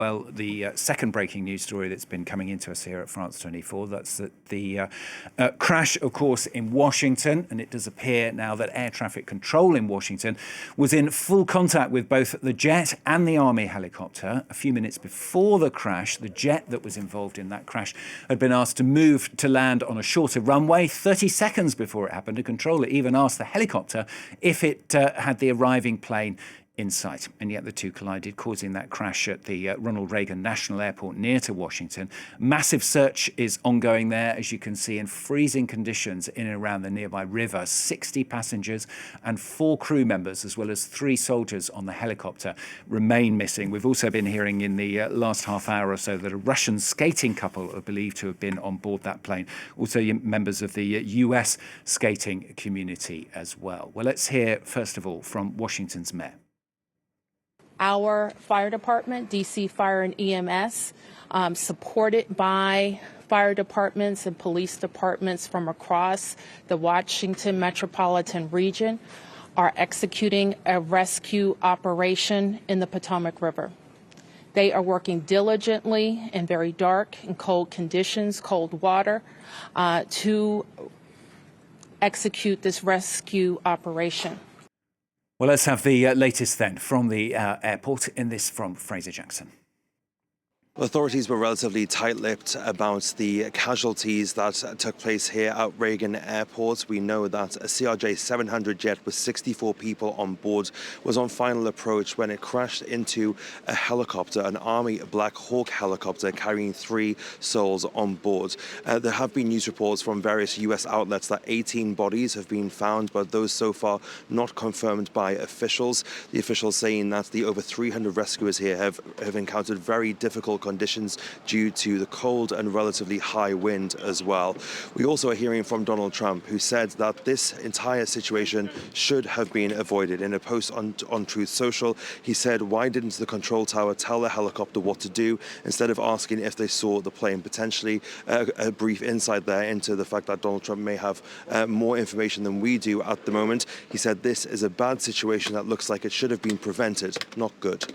Well, the second breaking news story that's been coming into us here at France 24, that's that the crash, of course, in Washington, and it does appear now that air traffic control in Washington was in full contact with both the jet and the Army helicopter. A few minutes before the crash, the jet that was involved in that crash had been asked to move to land on a shorter runway. 30 seconds before it happened, a controller even asked the helicopter if it had the arriving plane in sight, and yet the two collided, causing that crash at the Ronald Reagan National Airport near to Washington. Massive search is ongoing there, as you can see, in freezing conditions in and around the nearby river. 60 passengers and 4 crew members, as well as 3 soldiers on the helicopter, remain missing. We've also been hearing in the last half hour or so that a Russian skating couple are believed to have been on board that plane. Also members of the US skating community as well. Well, let's hear, first of all, from Washington's mayor. Our fire department, DC Fire and EMS, supported by fire departments and police departments from across the Washington metropolitan region, are executing a rescue operation in the Potomac River. They are working diligently in very dark and cold conditions, cold water, to execute this rescue operation. Well, let's have the latest then from the airport, in this from Fraser Jackson. Authorities were relatively tight-lipped about the casualties that took place here at Reagan Airport. We know that a CRJ-700 jet with 64 people on board was on final approach when it crashed into a helicopter, an Army Black Hawk helicopter carrying 3 souls on board. There have been news reports from various US outlets that 18 bodies have been found, but those so far not confirmed by officials. The officials saying that the over 300 rescuers here have encountered very difficult conditions due to the cold and relatively high wind as well. We also are hearing from Donald Trump, who said that this entire situation should have been avoided. In a post on Truth Social, he said, "Why didn't the control tower tell the helicopter what to do instead of asking if they saw the plane?" Potentially a brief insight there into the fact that Donald Trump may have more information than we do at the moment. He said this is a bad situation that looks like it should have been prevented, not good.